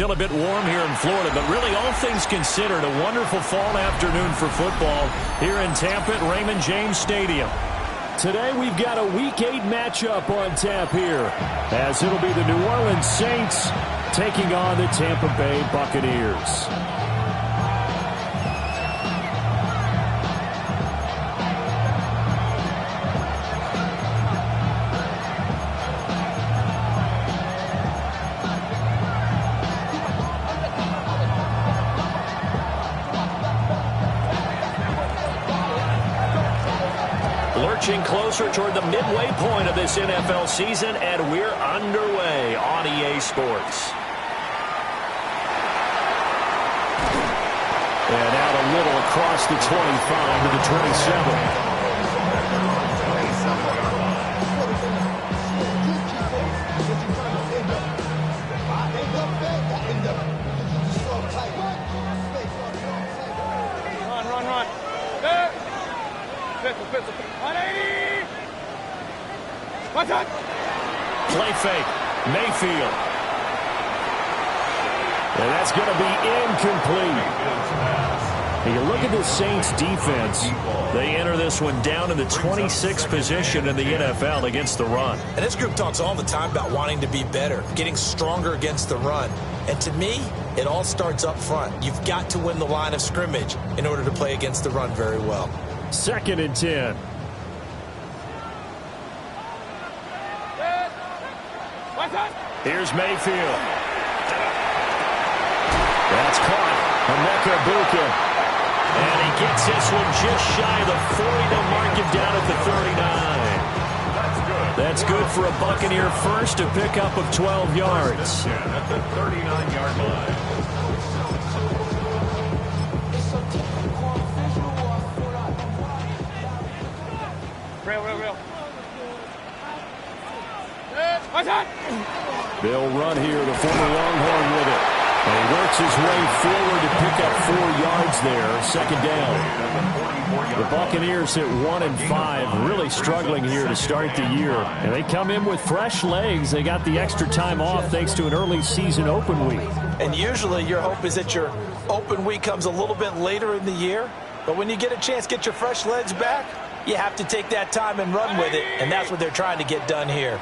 Still a bit warm here in Florida, but really all things considered, a wonderful fall afternoon for football here in Tampa at Raymond James Stadium. Today we've got a Week 8 matchup on tap here, as it'll be the New Orleans Saints taking on the Tampa Bay Buccaneers. Lurching closer toward the midway point of this NFL season, and we're underway on EA Sports. And out a little across the 25 to the 27. Play fake. Mayfield. And that's going to be incomplete. And you look at the Saints defense. They enter this one down in the 26th position in the NFL against the run. And this group talks all the time about wanting to be better, getting stronger against the run. And to me, it all starts up front. You've got to win the line of scrimmage in order to play against the run very well. 2nd and 10. Here's Mayfield. That's caught. Emeka Buka. And he gets this one just shy of the 40. They'll mark him down at the 39. That's good for a Buccaneer first, a pickup of 12 yards. At the 39-yard line. They'll run here, the former Longhorn with it. And he works his way forward to pick up 4 yards there, 2nd down. The Buccaneers hit 1-5, really struggling here to start the year. And they come in with fresh legs. They got the extra time off thanks to an early season open week. And usually your hope is that your open week comes a little bit later in the year. But when you get a chance to get your fresh legs back, you have to take that time and run with it. And that's what they're trying to get done here.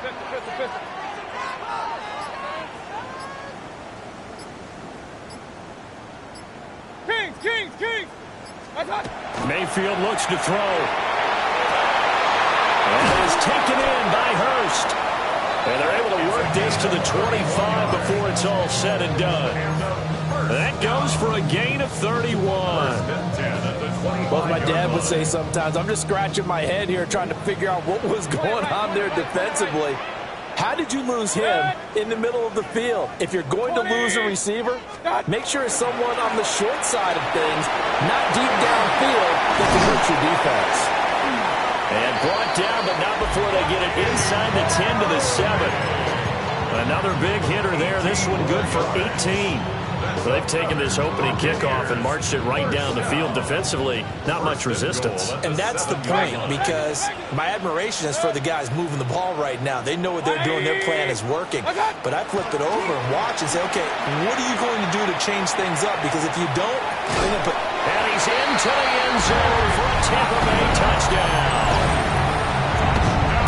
Mayfield looks to throw. And it is taken in by Hurst. And they're able to work this to the 25 before it's all said and done. That goes for a gain of 31. Well, my dad would say sometimes, I'm just scratching my head here trying to figure out what was going on there defensively. How did you lose him in the middle of the field? If you're going to lose a receiver, make sure it's someone on the short side of things, not deep downfield, that can hurt your defense. And brought down, but not before they get it inside the 10 to the 7. Another big hitter there. This one good for 18. So they've taken this opening kickoff and marched it right down the field defensively. Not much resistance. And that's the point, because my admiration is for the guys moving the ball right now. They know what they're doing. Their plan is working. But I flip it over and watch and say, okay, what are you going to do to change things up? Because if you don't, they're going to put... And he's into the end zone for a Tampa Bay touchdown.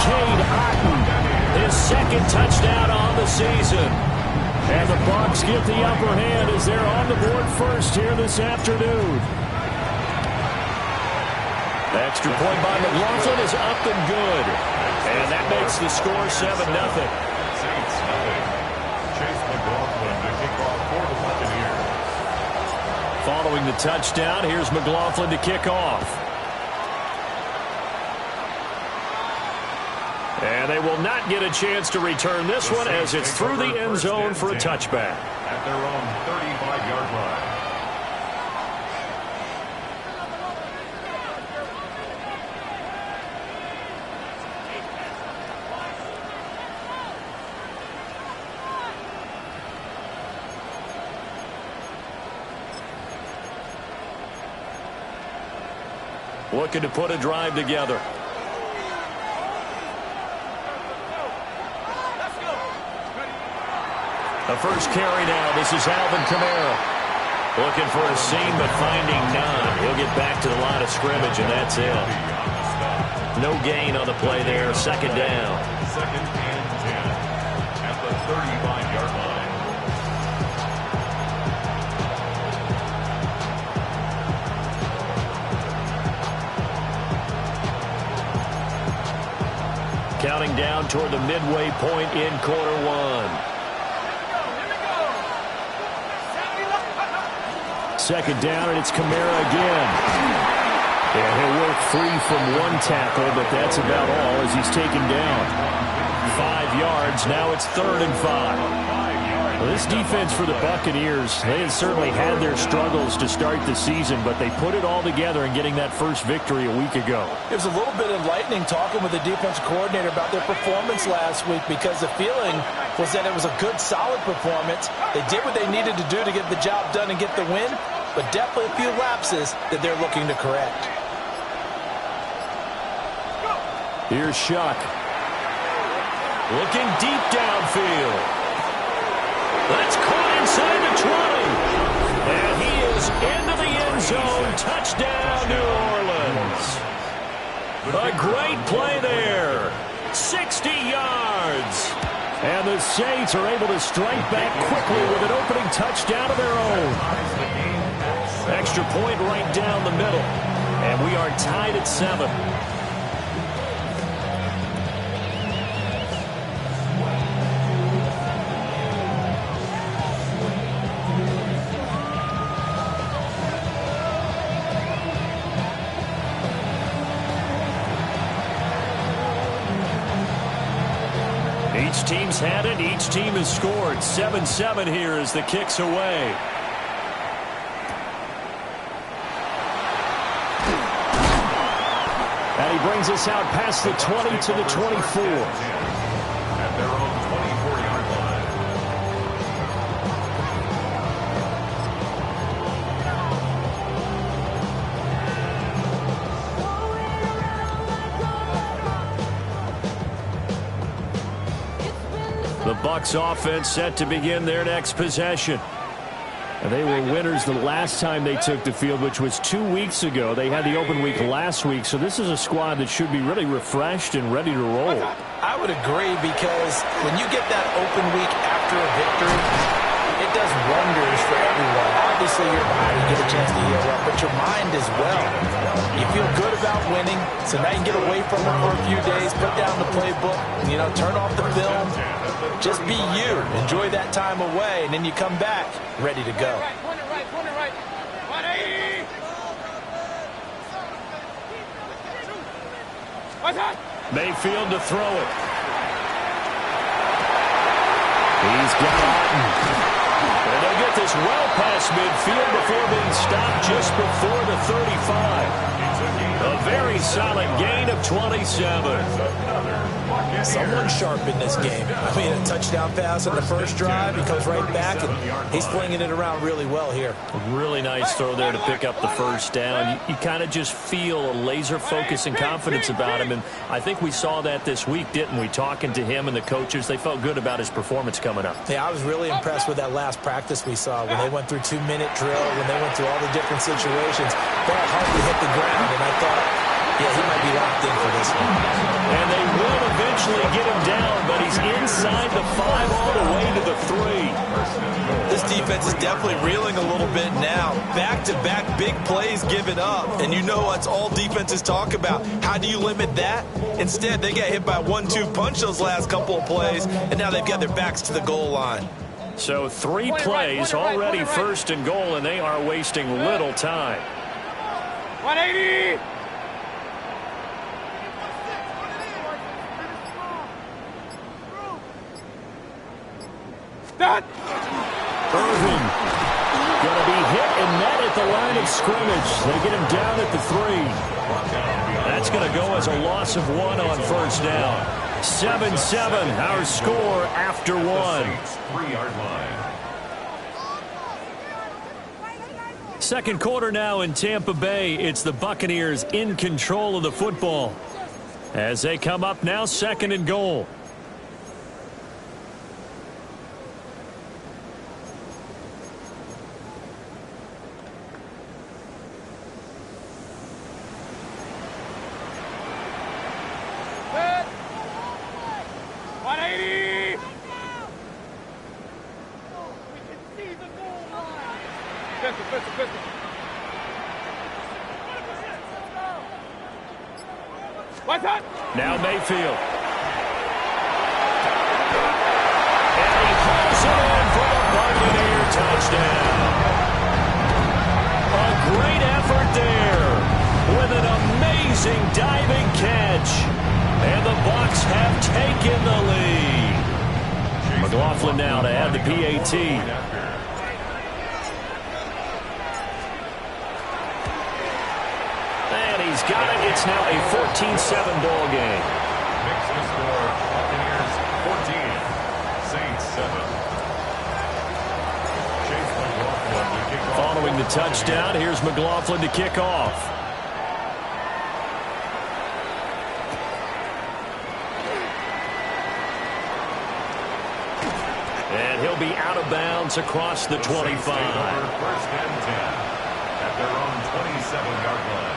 Cade Otton, his 2nd touchdown on the season. And the Bucs get the upper hand as they're on the board first here this afternoon. Extra point by McLaughlin is up and good. And that makes the score 7-0. Saints nothing. Chase McLaughlin to kick off for the Buccaneers. Following the touchdown, here's McLaughlin to kick off. And they will not get a chance to return this one as it's through the end zone for a touchback. At their own 35-yard line. Looking to put a drive together. A first carry now. This is Alvin Kamara. Looking for a seam, but finding none. He'll get back to the line of scrimmage, and that's it. No gain on the play there. Second down. Second and 10 at the 35-yard line. Counting down toward the midway point in quarter one. Second down, and it's Kamara again. Yeah, he'll work free from one tackle, but that's about all as he's taken down. 5 yards. Now it's 3rd and 5. Well, this defense for the Buccaneers, they had certainly had their struggles to start the season, but they put it all together in getting that first victory a week ago. It was a little bit enlightening talking with the defensive coordinator about their performance last week, because the feeling was that it was a good, solid performance. They did what they needed to do to get the job done and get the win, but definitely a few lapses that they're looking to correct. Here's Shuck. Looking deep downfield. That's caught inside the 20. And he is into the end zone. Touchdown, New Orleans. A great play there. 60 yards. And the Saints are able to strike back quickly with an opening touchdown of their own. Extra point right down the middle. And we are tied at 7. Each team's had it. Each team has scored. 7-7 here as the kick's away. And he brings us out past the 20 to the 24. At their own 24-yard line. The Bucs offense set to begin their next possession. And they were winners the last time they took the field, which was 2 weeks ago. They had the open week last week, so this is a squad that should be really refreshed and ready to roll. I would agree, because when you get that open week after a victory, it does wonders for everyone. Obviously, your body get a chance to heal up, but your mind as well. You feel good about winning, so now you get away from it for a few days, put down the playbook, turn off the film. Just be you. Enjoy that time away, and then you come back ready to go. Corner right. 180. Mayfield to throw it. He's got Alton. And they'll get this well past midfield before being stopped just before the 35. A very solid gain of 27. Someone sharp in this game. I mean, a touchdown pass on the first drive. He comes right back, and he's flinging it around really well here. A really nice throw there to pick up the first down. You kind of just feel a laser focus and confidence about him, and I think we saw that this week, didn't we? Talking to him and the coaches, they felt good about his performance coming up. Yeah, I was really impressed with that last practice we saw when they went through 2-minute drill, when they went through all the different situations. Ball hardly hit the ground, and I thought, yeah, he might be locked in for this one. And they will eventually get him down, but he's inside the 5 all the way to the 3. This defense is definitely reeling a little bit now. Back-to-back big plays given up. And you know that's all defenses talk about. How do you limit that? Instead, they got hit by a 1-2 punch those last couple of plays, and now they've got their backs to the goal line. So 3 plays already 1st and goal, and they are wasting little time. 180. Irvin going to be hit and met at the line of scrimmage. They get him down at the 3. That's going to go as a loss of 1 on first down. 7-7, our score after 1. 3-yard line. Second quarter now in Tampa Bay. It's the Buccaneers in control of the football as they come up now 2nd and goal. 180. We can see the goal line. Pistol. What's up? Now Mayfield. And he hauls it in for the Buccaneer touchdown. A great effort there with an amazing diving catch. And the Bucs have taken the lead. McLaughlin now to add the PAT. He's got it. It's now a 14-7 ball game. Mix the score. Buccaneers 14, Saints 7. Chase McLaughlin to kick off. Following the touchdown, here's McLaughlin to kick off. And he'll be out of bounds across the 25. First and 10 at their own 27-yard line.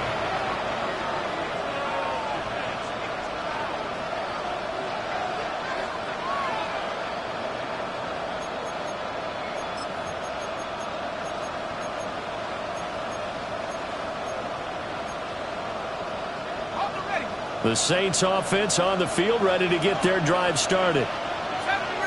The Saints offense on the field, ready to get their drive started.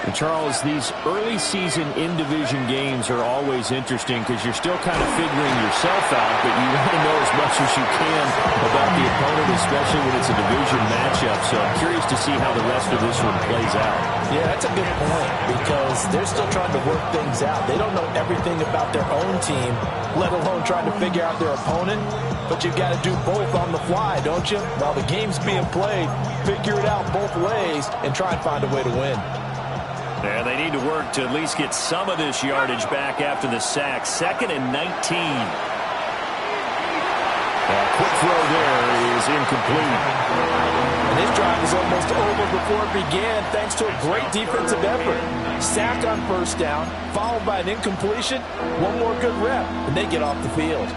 And Charles, these early season in-division games are always interesting because you're still kind of figuring yourself out, but you want to know as much as you can about the opponent, especially when it's a division matchup. So I'm curious to see how the rest of this one plays out. Yeah, that's a good point because they're still trying to work things out. They don't know everything about their own team, let alone trying to figure out their opponent. But you've got to do both on the fly, don't you? While the game's being played, figure it out both ways and try and find a way to win. And they need to work to at least get some of this yardage back after the sack. 2nd and 19. Quick throw there is incomplete. And his drive is almost over before it began thanks to a great defensive effort. Sack on first down, followed by an incompletion. One more good rep, and they get off the field.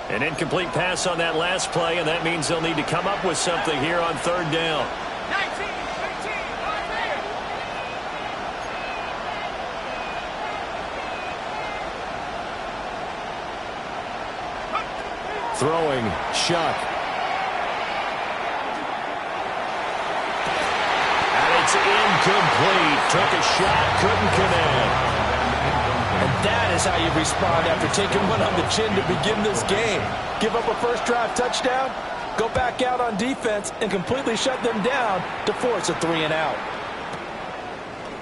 An incomplete pass on that last play, and that means they'll need to come up with something here on 3rd down. 19, 18, right there. Throwing, Shuck. And it's incomplete. Took a shot, couldn't connect. And that is how you respond after taking one on the chin to begin this game. Give up a first drive touchdown, go back out on defense, and completely shut them down to force a 3 and out.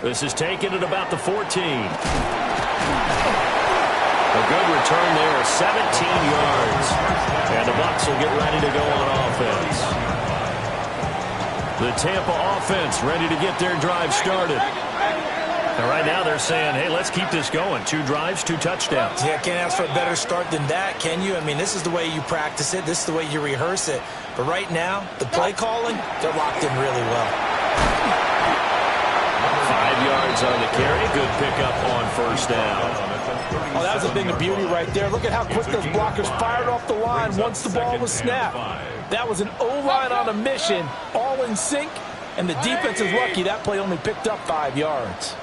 This is taken at about the 14. A good return there, 17 yards. And the Bucs will get ready to go on offense. The Tampa offense ready to get their drive started. And right now they're saying, hey, let's keep this going. 2 drives, 2 touchdowns. Yeah, can't ask for a better start than that, can you? I mean, this is the way you practice it. This is the way you rehearse it. But right now, the play calling, they're locked in really well. 5 yards on the carry. Good pickup on first down. Oh, that was a thing of beauty right there. Look at how quick those blockers fired off the line once the ball was snapped. That was an O-line on a mission, all in sync, and the defense is lucky that play only picked up 5 yards.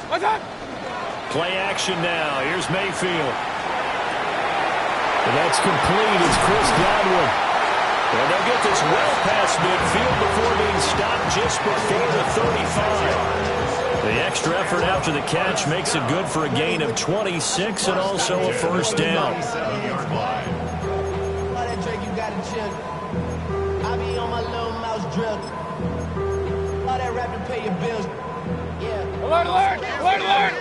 What's up? Play action now. Here's Mayfield. And that's complete. It's Chris Godwin. And they'll get this well past midfield before being stopped just before the 35. The extra effort after the catch makes it good for a gain of 26 and also a first down. All that Drake, you got to chill. I be on my little mouse drill. All that rap to pay your bills. Yeah. Alert, alert! Alert, alert!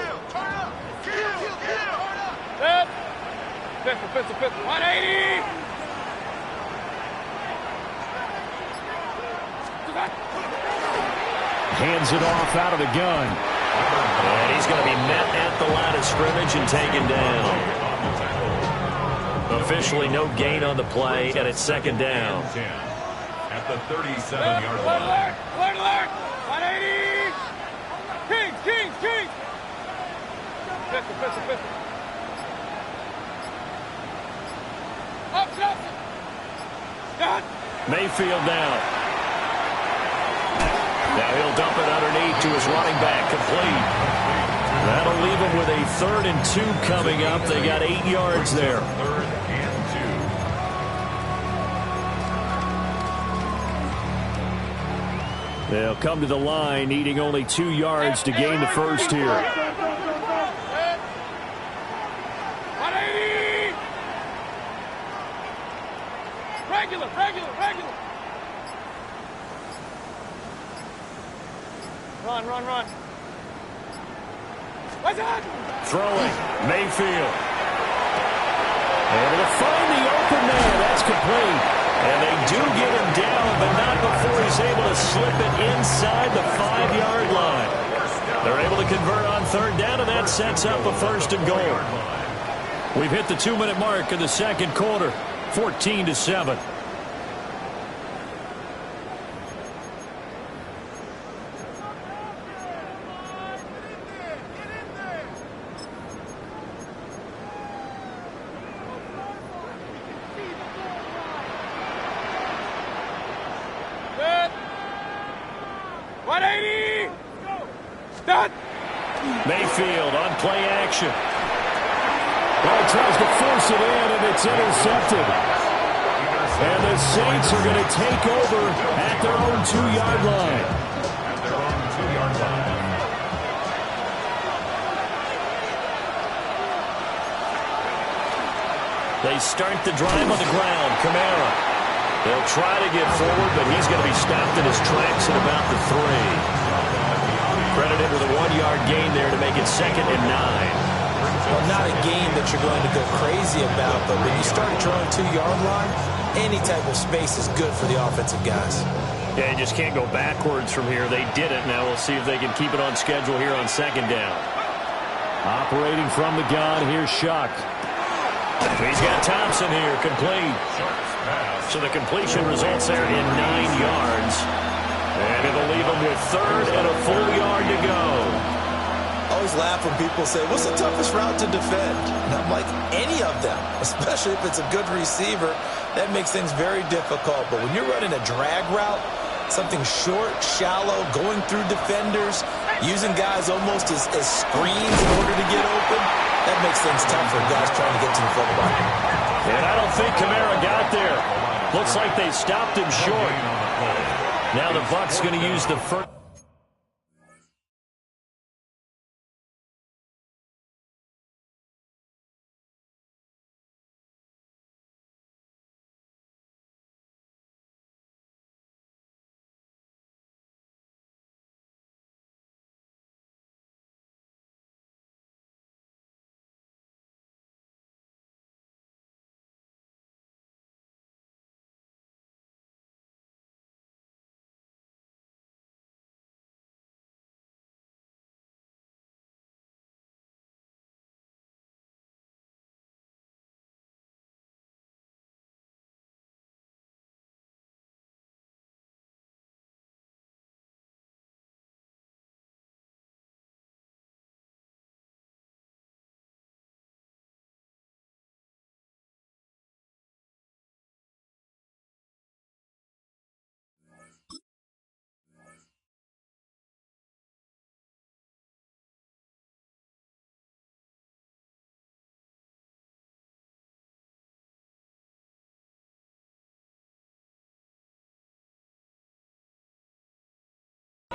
Set. Pistol. 180! Hands it off out of the gun. And he's going to be met at the line of scrimmage and taken down. Officially no gain on the play, and it's 2nd down. At the 37-yard line. Alert! 180! King! Pistol, pistol, pistol. Up, Johnson. Done. Mayfield down. Now he'll dump it underneath to his running back, complete. That'll leave him with a 3rd and 2 coming up. They got 8 yards there. 3rd and 2. They'll come to the line, needing only 2 yards to gain the first here. 180. Regular, regular, regular. Run, run, run. What's that? Throwing, Mayfield. Able to find the open man. That's complete. And they do get him down, but not before he's able to slip it inside the 5-yard line. They're able to convert on 3rd down, and that sets up a 1st and goal. We've hit the 2-minute mark in the second quarter, 14-7. Mayfield on play action. Well, tries to force it in, and it's intercepted. And the Saints are going to take over at their own 2-yard line. They start the drive on the ground. Kamara. They'll try to get forward, but he's going to be stopped in his tracks at about the 3. Credited with a 1-yard gain there to make it 2nd and 9. Well, not a game that you're going to go crazy about, but when you start drawing 2-yard line, any type of space is good for the offensive guys. Yeah, you just can't go backwards from here. They did it. Now we'll see if they can keep it on schedule here on 2nd down. Operating from the gun, here's Shuck. He's got Thompson here, complete. So the completion results there in 9 yards. And it'll leave him with 3rd and a full yard to go. I always laugh when people say, what's the toughest route to defend? And I'm like, any of them, especially if it's a good receiver. That makes things very difficult. But when you're running a drag route, something short, shallow, going through defenders, using guys almost as screens in order to get open, that makes things tough for guys trying to get to the football. And I don't think Kamara got there. Looks like they stopped him short. Now the Bucs going to use the first.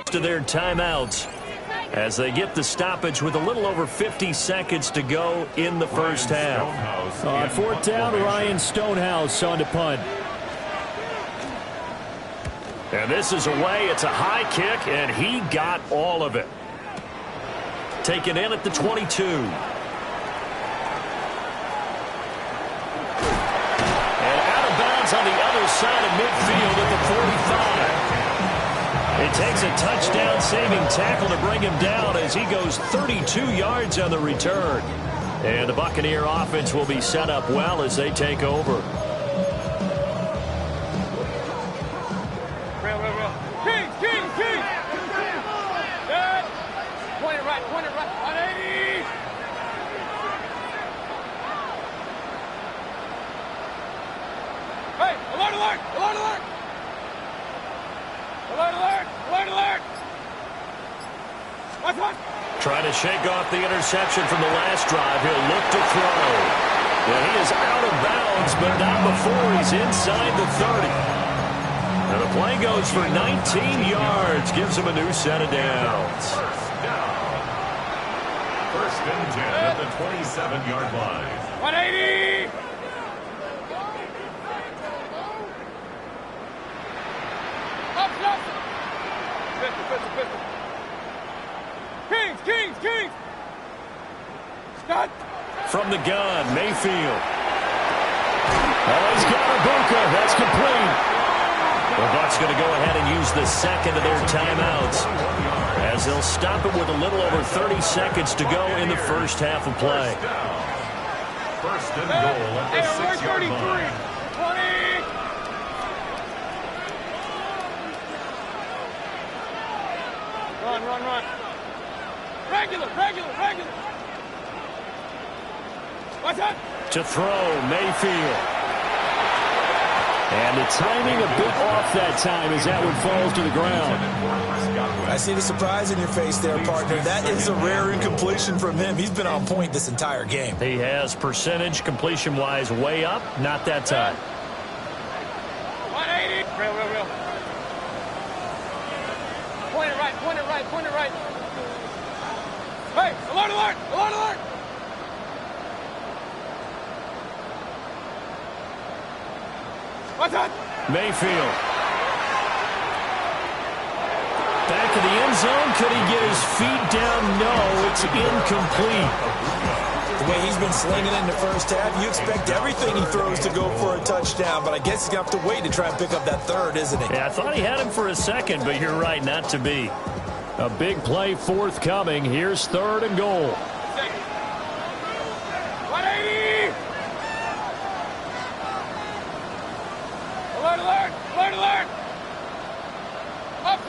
To their timeouts as they get the stoppage with a little over 50 seconds to go in the first half. On 4th down, Ryan Stonehouse on to punt. And this is away. It's a high kick, and he got all of it. Taken in at the 22. And out of bounds on the other side of midfield at the 45. It takes a touchdown-saving tackle to bring him down as he goes 32 yards on the return. And the Buccaneer offense will be set up well as they take over. Real. King. Good. Point it right. 180. Alert, alert! Alert, alert! What? Trying to shake off the interception from the last drive. He'll look to throw. Well, he is out of bounds, but not before he's inside the 30. And the play goes for 19 yards. Gives him a new set of downs. First and 10 at the 27-yard line. 180! Up. Pistol. Kings! Scott! From the gun, Mayfield. Oh, he's got Ibuka. That's complete. The Bucs going to go ahead and use the second of their timeouts, as they'll stop it with a little over 30 seconds to go in the first half of play. First and goal at the 6-yard line. 20! Run. Regular. What's up? To throw, Mayfield. And the timing a bit off that time as that one falls to the ground. I see the surprise in your face there, partner. That is a rare incompletion from him. He's been on point this entire game. He has percentage completion-wise way up, not that time. 180! Real. Point it right. Hey, alert! What's that? Mayfield. Back of the end zone. Could he get his feet down? No, it's incomplete. The way he's been slinging it in the first half, you expect everything he throws to go for a touchdown, but I guess he's going to have to wait to try and pick up that third, isn't he? Yeah, I thought he had him for a second, but you're right, not to be. A big play forthcoming. Here's third and goal. 180! Alert! Up.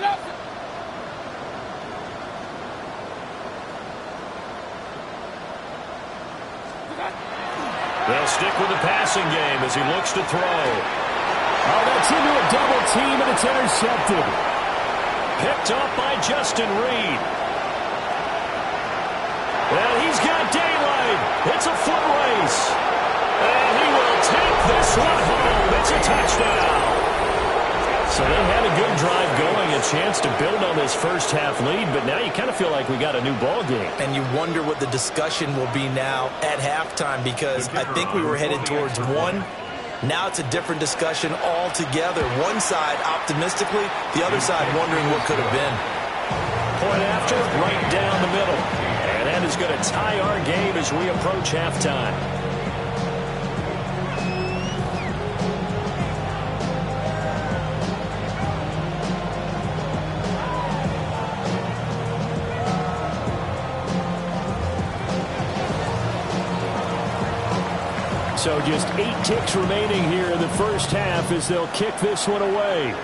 They'll stick with the passing game as he looks to throw. Oh, that's into a double team, and it's intercepted. Picked off by Justin Reed. Well, he's got daylight. It's a foot race. And he will take this one home. It's a touchdown. So they had a good drive going, a chance to build on this first half lead, but now you kind of feel like we got a new ball game. And you wonder what the discussion will be now at halftime, because I think we were headed towards one. Now it's a different discussion altogether. One side optimistically, the other side wondering what could have been. Point after, right down the middle. And that is going to tie our game as we approach halftime. So just 8 ticks remaining here in the first half as they'll kick this one away.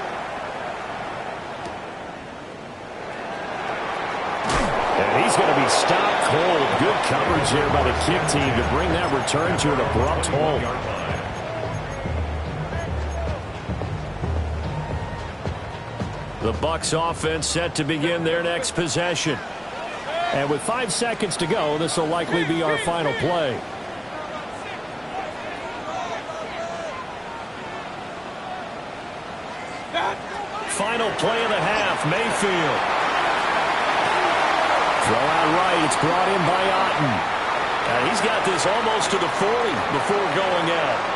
And he's going to be stopped cold. Good coverage there by the kick team to bring that return to an abrupt halt. The Bucs offense set to begin their next possession. And with 5 seconds to go, this will likely be our final play. Final play of the half, Mayfield. Throw out right, it's brought in by Otten. And he's got this almost to the 40 before going out.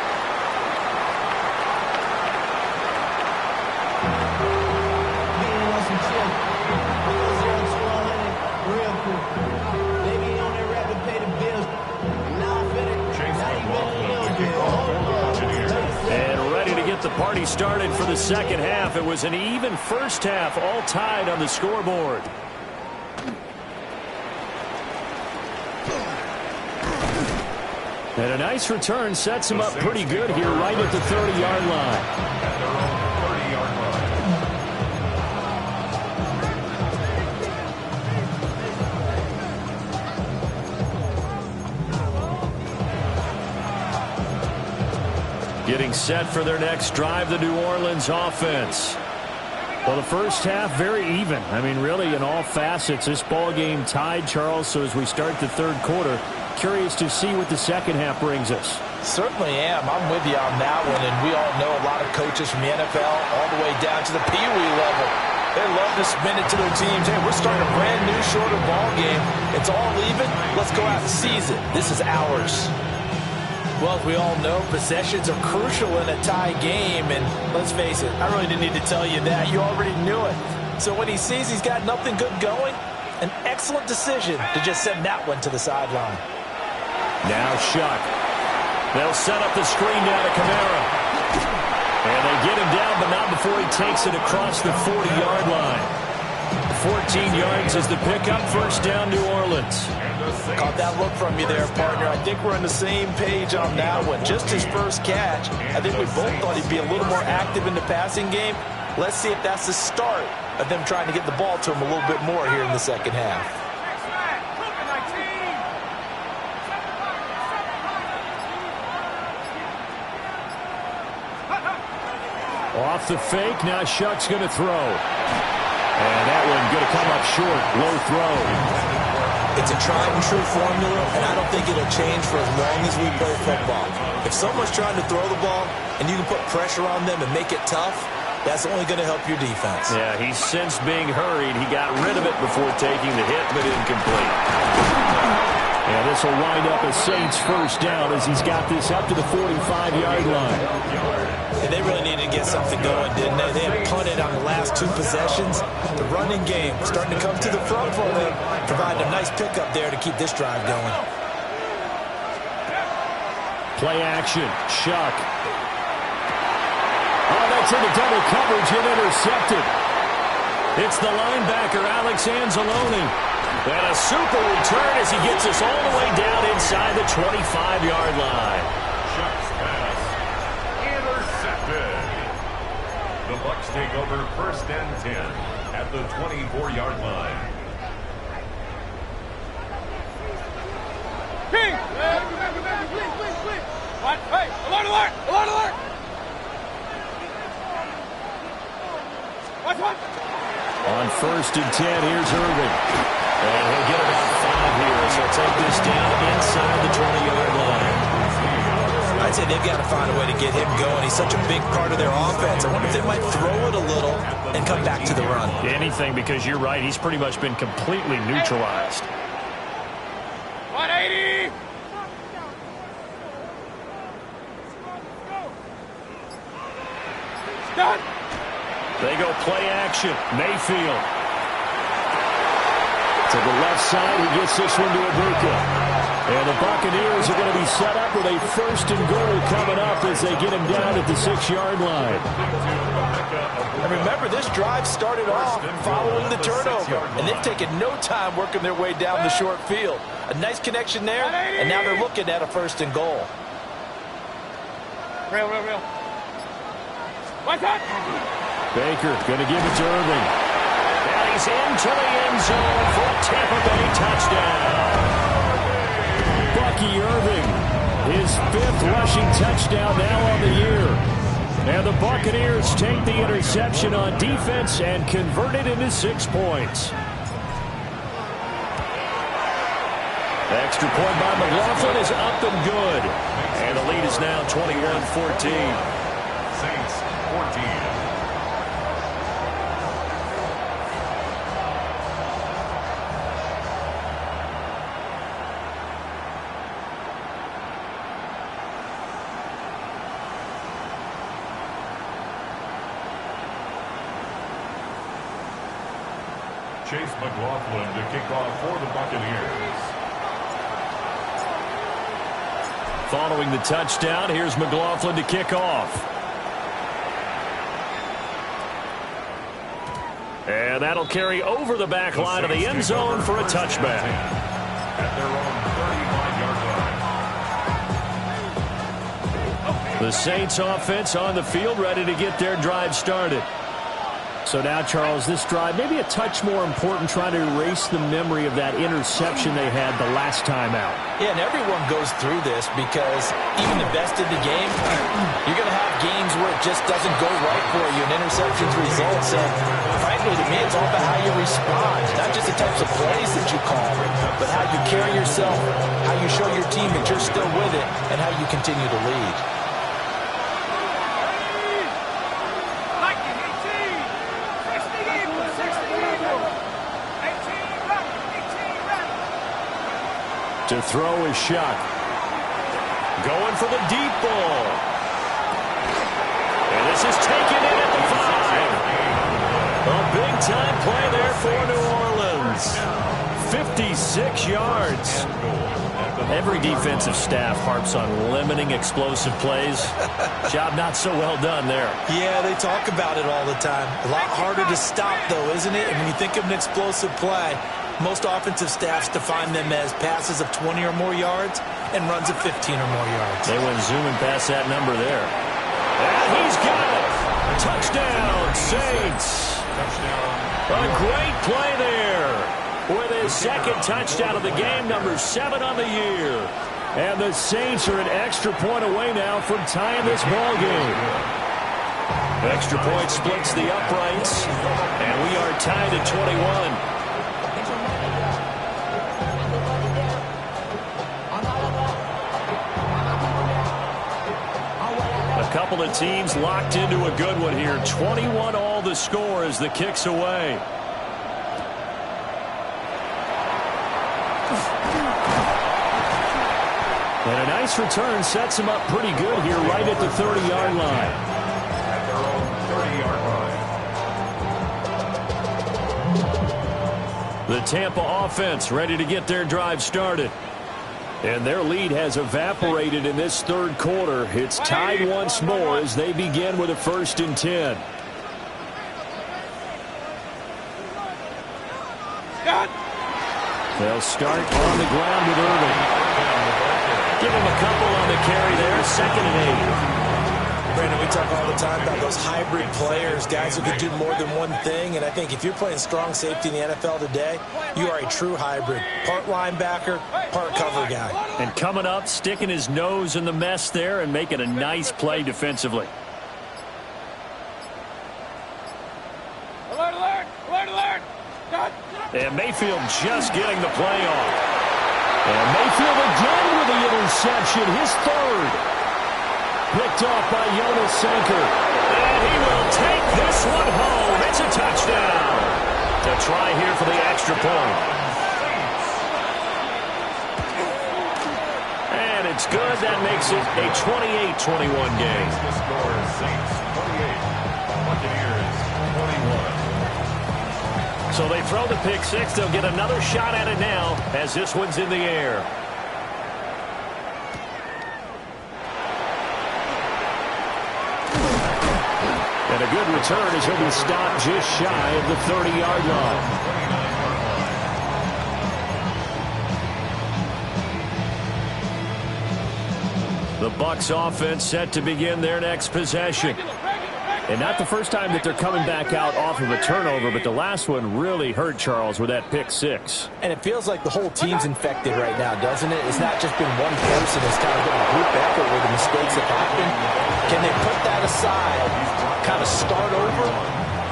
The party started for the second half. It was an even first half, all tied on the scoreboard. And a nice return sets him up pretty good here right at the 30-yard line. At their own 30-yard line. Getting set for their next drive, the New Orleans offense. Well, the first half, very even. I mean, really, in all facets, this ball game tied, Charles. So as we start the third quarter, curious to see what the second half brings us. Certainly am. I'm with you on that one. And we all know a lot of coaches from the NFL all the way down to the Pee Wee level. They love to spin it to their teams. Hey, we're starting a brand new, shorter ball game. It's all even. Let's go out and seize it. This is ours. Well, as we all know, possessions are crucial in a tie game. And let's face it, I really didn't need to tell you that. You already knew it. So when he sees he's got nothing good going, an excellent decision to just send that one to the sideline. Now Shuck. They'll set up the screen down to Kamara. And they get him down, but not before he takes it across the 40-yard line. 14 yards is the pickup. First down, New Orleans. Caught that look from you there, partner. I think we're on the same page on that one. Just his first catch. I think we both thought he'd be a little more active in the passing game. Let's see if that's the start of them trying to get the ball to him a little bit more here in the second half. Off the fake, now Shuck's going to throw. And that one going to come up short, low throw. It's a tried and true formula, and I don't think it'll change for as long as we play football. If someone's trying to throw the ball and you can put pressure on them and make it tough, that's only going to help your defense. Yeah, he's since being hurried. He got rid of it before taking the hit, but incomplete. And this will wind up a Saints first down as he's got this up to the 45-yard line. And they really needed to get something going, didn't they? They have punted on the last two possessions. The running game starting to come to the front for them, providing a nice pickup there to keep this drive going. Play action, Shuck. Oh, that's into double coverage and intercepted. It's the linebacker, Alex Anzalone. And a super return as he gets us all the way down inside the 25-yard line. Shuck's pass intercepted. The Bucs take over first and 10 at the 24-yard line. King! What? Hey, alert, alert! Alert, alert! What? On first and 10, here's Irving. And he'll get about 5 here, so he'll take this down inside the 20-yard line. I'd say they've got to find a way to get him going. He's such a big part of their offense. I wonder if they might throw it a little and come back to the run. Anything, because you're right. He's pretty much been completely neutralized. 180! Done! They go play action. Mayfield. To the left side, he gets this one to Ibuka. And the Buccaneers are going to be set up with a first and goal coming up as they get him down at the 6-yard line. And remember, this drive started off following the turnover. And they've taken no time working their way down the short field. A nice connection there, and now they're looking at a first and goal. Real. What's that? Baker going to give it to Irving. And he's into the end zone for a Tampa Bay touchdown. Bucky Irving, his 5th rushing touchdown now on the year. And the Buccaneers take the interception on defense and convert it into 6 points. Extra point by McLaughlin is up and good. And the lead is now 21-14. Saints 14. Chase McLaughlin to kick off for the Buccaneers. Following the touchdown, here's McLaughlin to kick off. And that'll carry over the back line of the end zone for a touchback. At their own 35-yard line. The Saints offense on the field, ready to get their drive started. So now, Charles, this drive, maybe a touch more important, trying to erase the memory of that interception they had the last time out. Yeah, and everyone goes through this because even the best in the game, you're going to have games where it just doesn't go right for you and interceptions results. And frankly, to me, it's all about how you respond, not just the types of plays that you call, but how you carry yourself, how you show your team that you're still with it, and how you continue to lead. To throw his shot. Going for the deep ball. And this is taken in at the 5. A big-time play there for New Orleans. 56 yards. Every defensive staff harps on limiting explosive plays. Job not so well done there. Yeah, they talk about it all the time. A lot harder to stop, though, isn't it? And when you think of an explosive play, most offensive staffs define them as passes of 20 or more yards and runs of 15 or more yards. They went zooming past that number there. And he's got it. Touchdown, Saints. A great play there with his second touchdown of the game, number 7 on the year. And the Saints are an extra point away now from tying this ball game. Extra point splits the uprights, and we are tied at 21. A couple of teams locked into a good one here. 21 all the score as the kick's away. And a nice return sets him up pretty good here right at the 30-yard line. At their own 30-yard line. The Tampa offense ready to get their drive started. And their lead has evaporated in this third quarter. It's tied once more as they begin with a 1st and 10. They'll start on the ground with Irving. Give him a couple on the carry there. 2nd and 8. Brandon, we talk all the time about those hybrid players, guys who can do more than one thing. And I think if you're playing strong safety in the NFL today, you are a true hybrid. Part linebacker, part cover guy. And coming up, sticking his nose in the mess there and making a nice play defensively. Alert, alert, alert, alert. And Mayfield just getting the play off. And Mayfield again with the interception, his 3rd. Picked off by Jonas Sanker. And he will take this one home. It's a touchdown. To try here for the extra point. And it's good. That makes it a 28-21 game. The score is Saints 28, Buccaneers 21. So they throw the pick 6. They'll get another shot at it now as this one's in the air. And a good return as he'll be stopped just shy of the 30-yard line. The Bucs offense set to begin their next possession. And not the first time that they're coming back out off of a turnover, but the last one really hurt Charles with that pick 6. And it feels like the whole team's infected right now, doesn't it? It's not just been one person. It's kind of been a group effort where the mistakes have happened. Can they put that aside, kind of start over,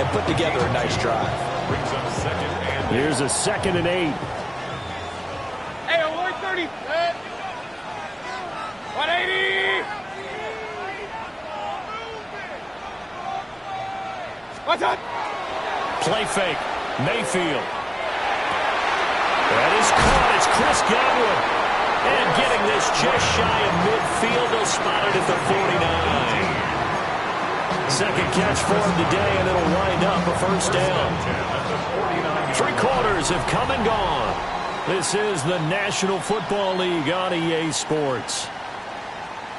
and put together a nice drive? Brings up 2nd and 8. Here's a 2nd and 8. Hey, 130. 180. What's up? Play fake. Mayfield. That is caught. It's Chris Godwin. And getting this just shy of midfield. They'll spot it at the 49. Second catch for him today, and it'll wind up a 1st down. 3 quarters have come and gone. This is the National Football League on EA Sports.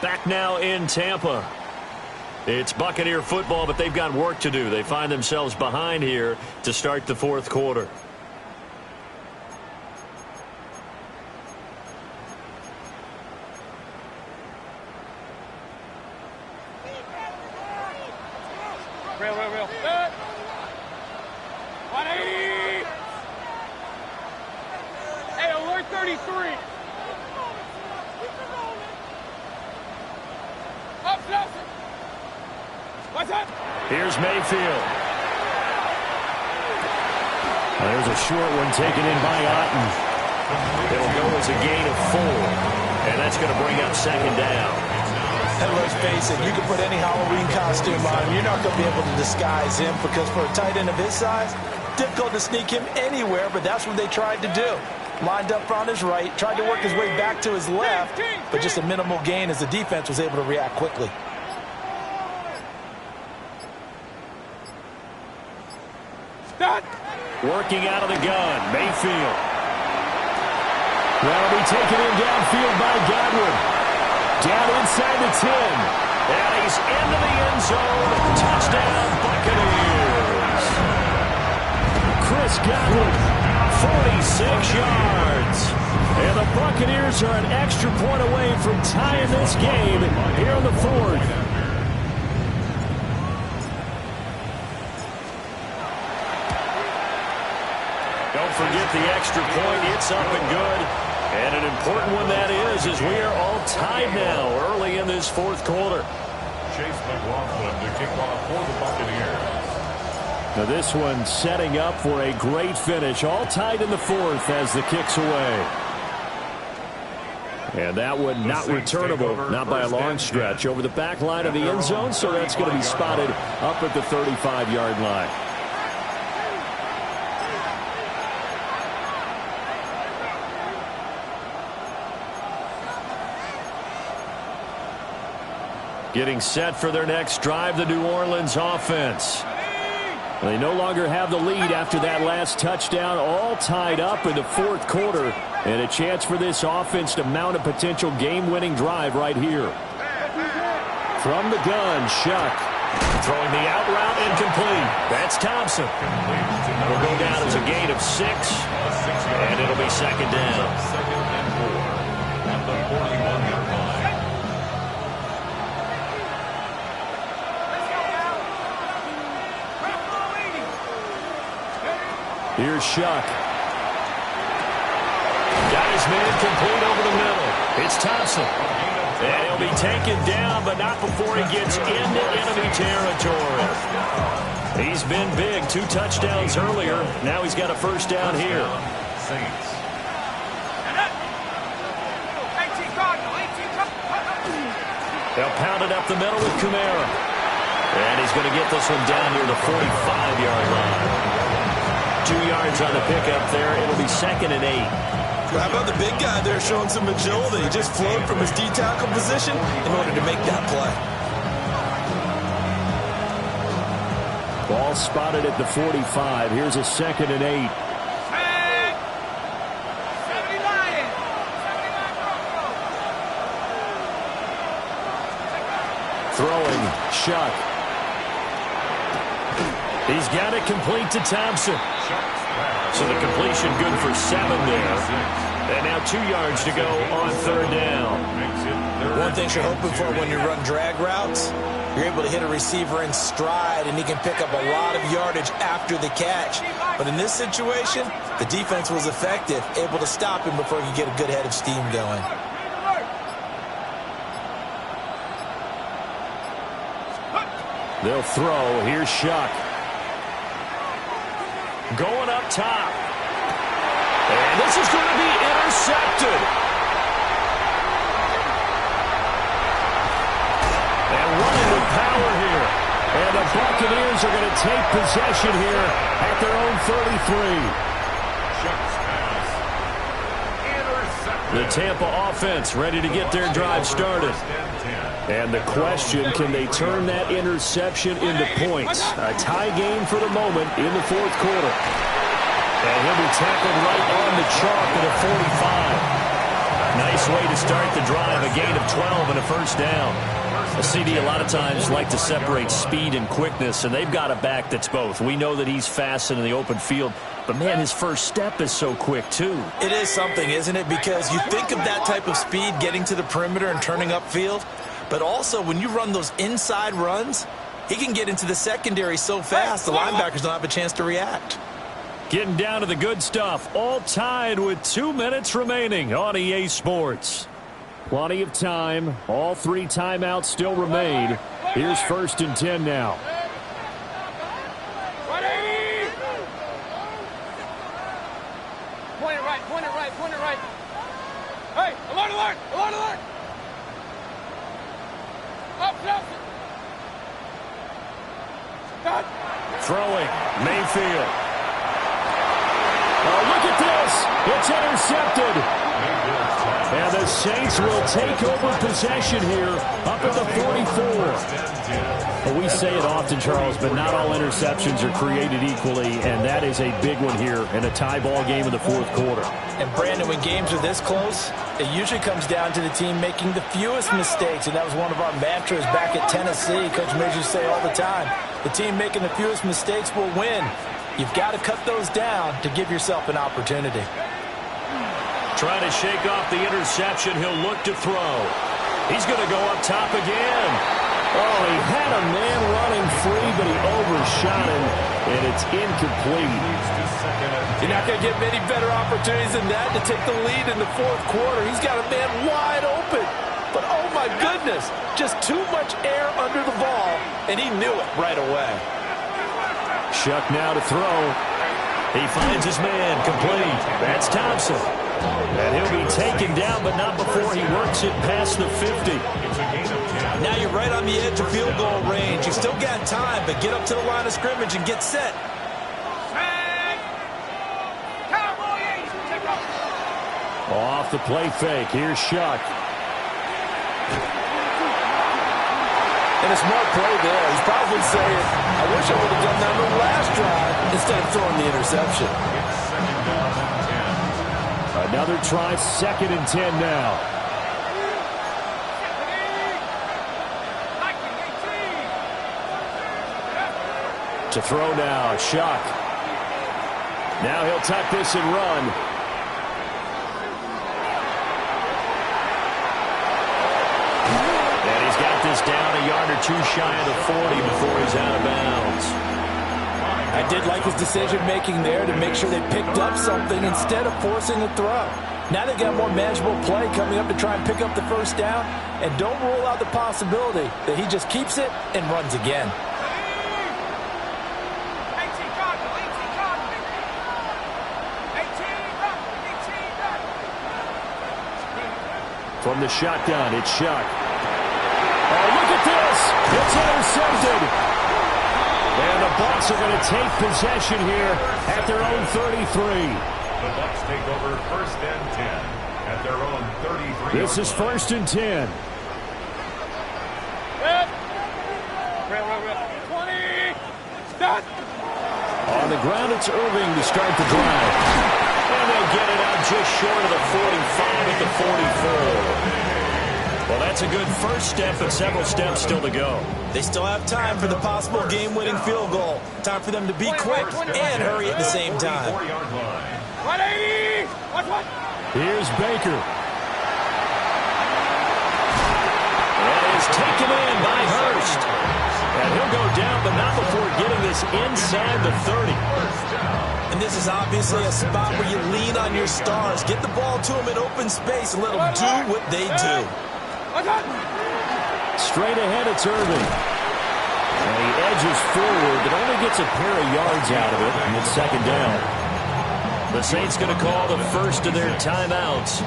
Back now in Tampa. It's Buccaneer football, but they've got work to do. They find themselves behind here to start the 4th quarter. Real. 180. Hey, alert 33. Up, Nelson. What's up? Here's Mayfield. There's a short one taken in by Otten. It'll go as a gain of 4. And that's going to bring up second down. And let's face it, you can put any Halloween costume on him. You're not going to be able to disguise him because for a tight end of his size, difficult to sneak him anywhere, but that's what they tried to do. Lined up on his right, tried to work his way back to his left, but just a minimal gain as the defense was able to react quickly. Stop. Working out of the gun, Mayfield. That'll be taken in downfield by Godwin. Down inside the 10. And he's into the end zone. Touchdown, Buccaneers. Chris Godwin, 46 yards. And the Buccaneers are an extra point away from tying this game here in the 4th. Don't forget the extra point. It's up and good. And an important one that is, as we are all tied now early in this 4th quarter. Chase McLaughlin to kick off for the Buccaneers. Now this one setting up for a great finish. All tied in the 4th as the kick's away. And that one not returnable, not by a long stretch, over the back line of the end zone. So that's going to be spotted up at the 35-yard line. Getting set for their next drive, the New Orleans offense. They no longer have the lead after that last touchdown, all tied up in the 4th quarter, and a chance for this offense to mount a potential game-winning drive right here. From the gun, Shuck. Throwing the out route incomplete. That's Thompson. Will go down as a gain of 6, and it'll be second down. Second and 4 at the 41-yard line. Here's Shuck. Got his man complete over the middle. It's Thompson. And he'll be taken down, but not before he gets into enemy territory. He's been big. 2 touchdowns earlier. Now he's got a first down here. Saints. They'll pound it up the middle with Kamara. And he's going to get this one down near the 45-yard line. 2 yards on the pickup there. It'll be second and 8. How about the big guy there showing some agility? He just flowed from his D-tackle position in order to make that play. Ball spotted at the 45. Here's a second and 8. Throwing, Shuck. He's got it complete to Thompson. So the completion good for 7 there. And now 2 yards to go on 3rd down. One thing you're hoping for when you run drag routes, you're able to hit a receiver in stride, and he can pick up a lot of yardage after the catch. But in this situation, the defense was effective, able to stop him before he could get a good head of steam going. They'll throw. Here's Shuck. Going up top. And this is going to be intercepted. And running with power here. And the Buccaneers are going to take possession here at their own 33. The Tampa offense ready to get their drive started. And the question, can they turn that interception into points? A tie game for the moment in the 4th quarter. And he'll be tackled right on the chalk at a 45. Nice way to start the drive, a gain of 12 and a first down. A CD a lot of times like to separate speed and quickness, and they've got a back that's both. We know that he's fast and in the open field, but man, his first step is so quick too. It is something, isn't it? Because you think of that type of speed getting to the perimeter and turning upfield, but also when you run those inside runs, he can get into the secondary so fast the linebackers don't have a chance to react. Getting down to the good stuff. All tied with 2 minutes remaining on EA Sports. Plenty of time. All 3 timeouts still remain. Here's 1st and 10 now. Point it right, point it right, point it right. Hey, alert, alert, alert, alert. Up, up. Cut. Throwing. Mayfield. Oh, look at this. It's intercepted. And the Saints will take over possession here up at the 44. Well, we say it often, Charles, but not all interceptions are created equally, and that is a big one here in a tie ball game in the 4th quarter. And, Brandon, when games are this close, it usually comes down to the team making the fewest mistakes, and that was one of our mantras back at Tennessee. Coach Major used to say all the time, the team making the fewest mistakes will win. You've got to cut those down to give yourself an opportunity. Trying to shake off the interception. He'll look to throw. He's going to go up top again. Oh, he had a man running free, but he overshot him, and it's incomplete. You're not going to get many better opportunities than that to take the lead in the 4th quarter. He's got a man wide open. But, oh, my goodness, just too much air under the ball, and he knew it right away. Shuck now to throw. He finds his man complete. That's Thompson. And he'll be taken down, but not before he works it past the 50. Now you're right on the edge of field goal range. You still got time, but get up to the line of scrimmage and get set. Off the play fake. Here's Shuck. And a smart play there. He's probably saying, I wish I would have done that on the last drive instead of throwing the interception. Another try, 2nd and 10 now. To throw now, Shuck. Now he'll tuck this and run. And he's got this down a yard or 2 shy of the 40 before he's out of bounds. I did like his decision-making there to make sure they picked up something instead of forcing a throw. Now they've got more manageable play coming up to try and pick up the 1st down, and don't rule out the possibility that he just keeps it and runs again. From the shotgun, it's Shuck. Oh, look at this! It's intercepted! And the Bucs are going to take possession here at their own 33. The Bucs take over 1st and 10 at their own 33. This is 1st and 10. 20. Stop. On the ground, it's Irving to start the drive. And they get it out just short of the 45 at the 44. Well, that's a good first step, but several steps still to go. They still have time for the possible game-winning field goal. Time for them to be quick and hurry at the same time. 180. Here's Baker. And is taken in by Hurst. And he'll go down, but not before getting this inside the 30. And this is obviously a spot where you lean on your stars. Get the ball to them in open space and let them do what they do. Straight ahead, it's Irving. And he edges forward, but only gets a pair of yards out of it, and it's 2nd down. The Saints going to call the first of their timeouts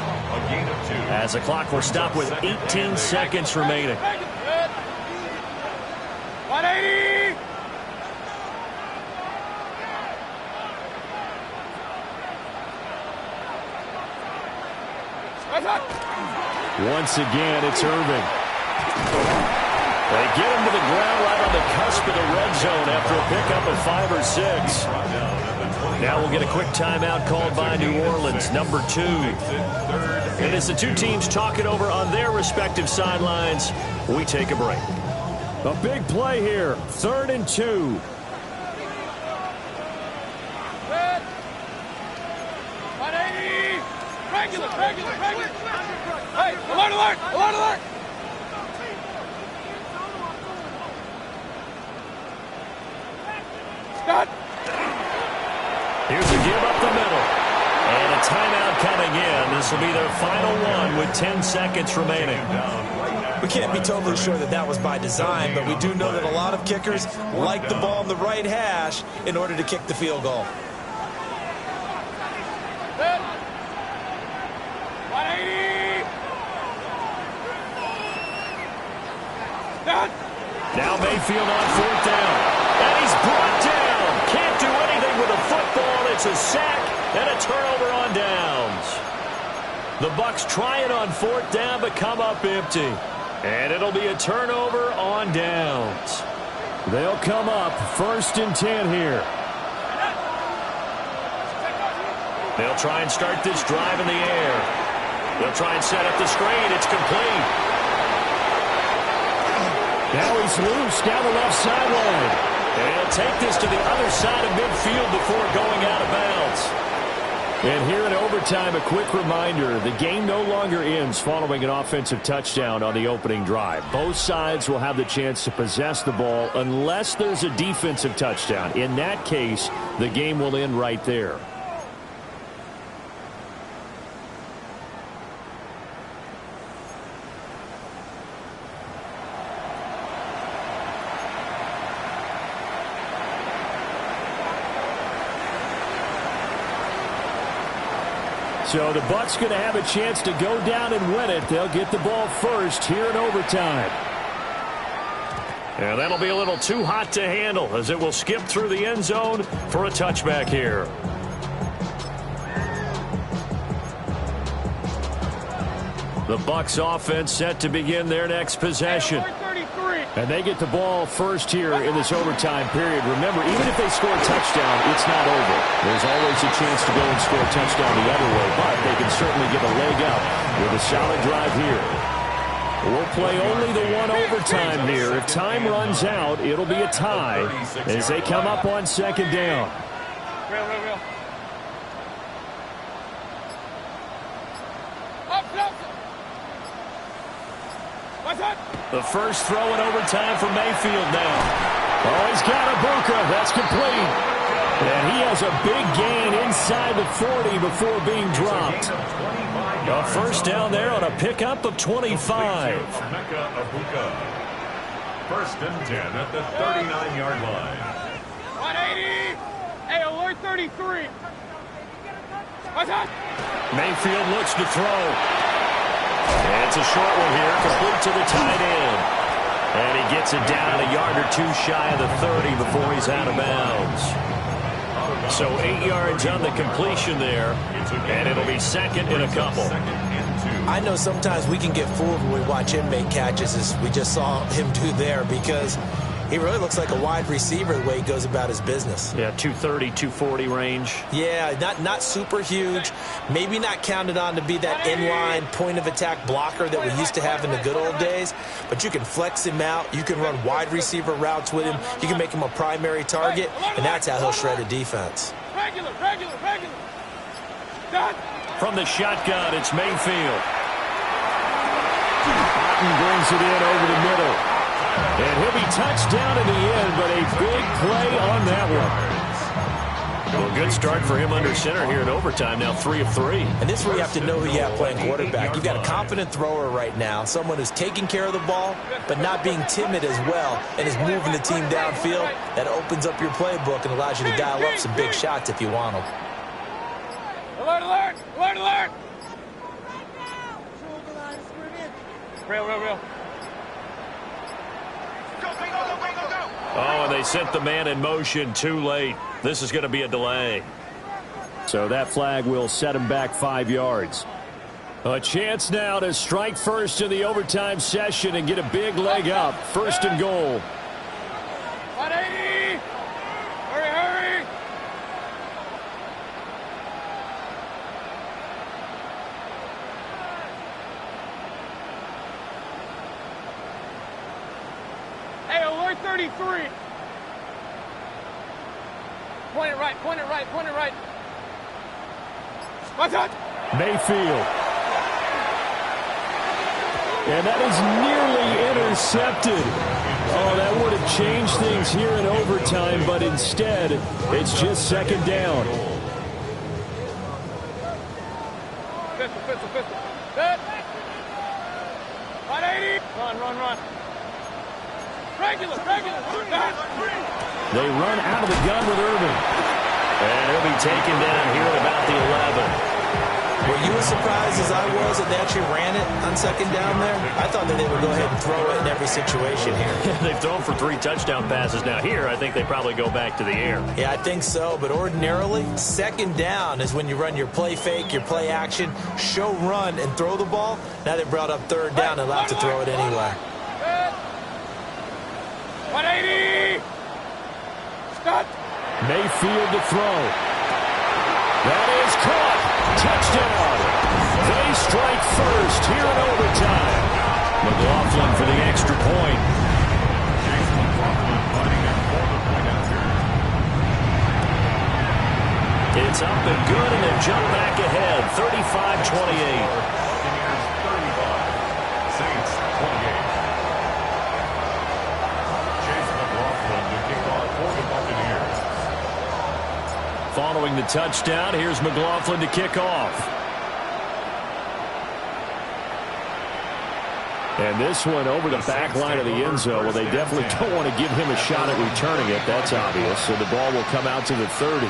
as the clock will stop with 18 seconds remaining. 180. Once again, it's Irving. They get him to the ground right on the cusp of the red zone after a pickup of 5 or 6. Now we'll get a quick timeout called by New Orleans, number 2. And as the two teams talk it over on their respective sidelines, we take a break. A big play here, 3rd and 2. Regular. Hey, alert. Stop. Here's a give up the middle. And a timeout coming in. This will be their final one with 10 seconds remaining. We can't be totally sure that that was by design, but we do know that a lot of kickers like the ball in the right hash in order to kick the field goal. Now Mayfield on 4th down. And he's brought down. Can't do anything with a football. It's a sack and a turnover on downs. The Bucs trying on 4th down but come up empty. And it'll be a turnover on downs. They'll come up 1st and 10 here. They'll try and start this drive in the air. They'll try and set up the screen. It's complete. Now he's loose down the left sideline. And he'll take this to the other side of midfield before going out of bounds. And here in overtime, a quick reminder, the game no longer ends following an offensive touchdown on the opening drive. Both sides will have the chance to possess the ball unless there's a defensive touchdown. In that case, the game will end right there. So the Bucs going to have a chance to go down and win it. They'll get the ball first here in overtime. And that'll be a little too hot to handle as it will skip through the end zone for a touchback here. The Bucs offense set to begin their next possession. And they get the ball first here in this overtime period. Remember, even if they score a touchdown, it's not over. There's always a chance to go and score a touchdown the other way, but they can certainly get a leg up with a solid drive here. We'll play only the one overtime here. If time runs out, it'll be a tie as they come up on 2nd down. The first throw in overtime for Mayfield now. Oh, he's got a Buca. That's complete. And he has a big gain inside the 40 before being dropped. A first down there on a pickup of 25. 1st and 10 at the 39-yard line. 180. Hey, alert 33. What's that? Mayfield looks to throw. And it's a short one here, complete to the tight end. And he gets it down a yard or two shy of the 30 before he's out of bounds. So 8 yards on the completion there, and it'll be 2nd and a couple. I know sometimes we can get fooled when we watch him make catches, as we just saw him do there, because he really looks like a wide receiver the way he goes about his business. Yeah, 230, 240 range. Yeah, not super huge. Maybe not counted on to be that inline point-of-attack blocker that we used to have in the good old days. But you can flex him out. You can run wide receiver routes with him. You can make him a primary target, and that's how he'll shred a defense. Regular. From the shotgun, it's Mayfield. Otten brings it in over the middle. And he'll be touched down in the end, but a big play on that one. Well, good start for him under center here in overtime. Now 3 of 3. And this is where you have to know who you have playing quarterback. You've got a confident thrower right now, someone who's taking care of the ball, but not being timid as well, and is moving the team downfield. That opens up your playbook and allows you to dial up some big shots if you want them. Alert. Real. Oh, and they sent the man in motion too late. This is going to be a delay. So that flag will set him back 5 yards. A chance now to strike first in the overtime session and get a big leg up. 1st and goal. 180. Hurry. Hey, alert 33. Point it right. What's that? Mayfield. And that is nearly intercepted. Oh, that would have changed things here in overtime, but instead, it's just second down. Pistol. Set. 180. Run. Regular. They run out of the gun with Irving. And he'll be taken down here at about the 11. Were you as surprised as I was that they actually ran it on second down there? I thought that they would go ahead and throw it in every situation here. They've thrown for 3 touchdown passes. Now here, I think they probably go back to the air. Yeah, I think so. But ordinarily, second down is when you run your play fake, your play action, show run, and throw the ball. Now they brought up third down and allowed to throw it anywhere. 180. Stop. Mayfield to throw. That is caught. Touchdown. They strike first here in overtime. McLaughlin for the extra point. It's up and good, and they jump back ahead, 35-28. Saints 28. Chase McLaughlin to kick off for the Buccaneers. Following the touchdown, here's McLaughlin to kick off. And this one over the back line of the end zone. Well, they definitely don't want to give him a shot at returning it. That's obvious. So the ball will come out to the 30.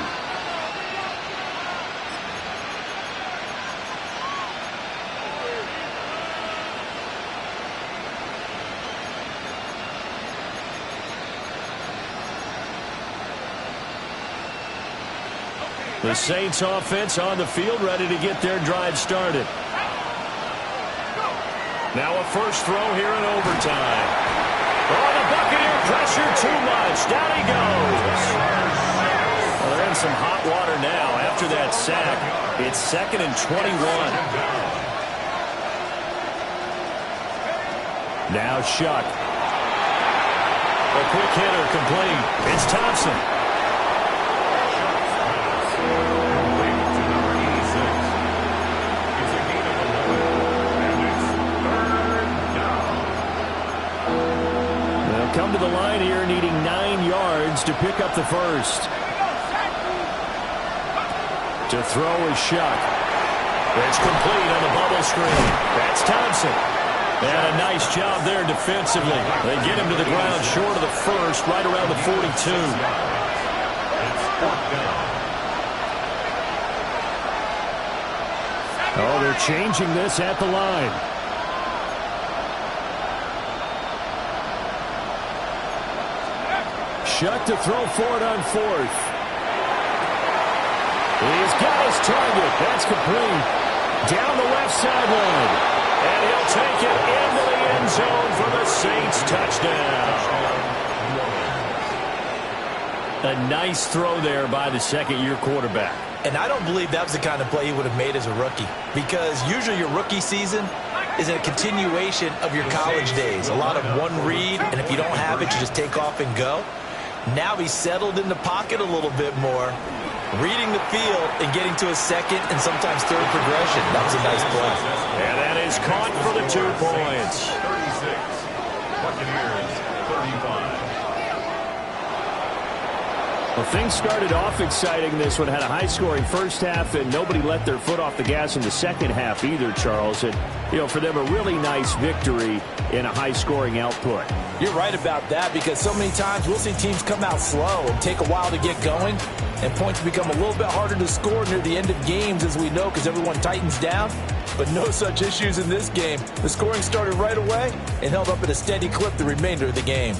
The Saints offense on the field, ready to get their drive started. Now a first throw here in overtime. Oh, the Buccaneer pressure too much. Down he goes. Well, they're in some hot water now after that sack. It's 2nd and 21. Now Shuck. A quick hitter complete. It's Thompson. Come to the line here, needing 9 yards to pick up the first. To throw is Shuck. It's complete on the bubble screen. That's Thompson. And a nice job there defensively. They get him to the ground short of the first, right around the 42. Oh, they're changing this at the line. Shuck to throw for it on 4th. He's got his target. That's complete. Down the left sideline. And he'll take it into the end zone for the Saints touchdown. A nice throw there by the second-year quarterback. And I don't believe that was the kind of play he would have made as a rookie, because usually your rookie season is a continuation of your college days. A lot of one read, and if you don't have it, you just take off and go. Now he's settled in the pocket a little bit more, reading the field and getting to a second and sometimes third progression. That was a nice play. And that is caught for the 2 points. 36. Buccaneers 35. Well, things started off exciting. This one had a high-scoring first half, and nobody let their foot off the gas in the second half either, Charles. And, for them, a really nice victory in a high-scoring output. You're right about that, because so many times we'll see teams come out slow and take a while to get going, and points become a little bit harder to score near the end of games, as we know, because everyone tightens down. But no such issues in this game. The scoring started right away and held up at a steady clip the remainder of the game.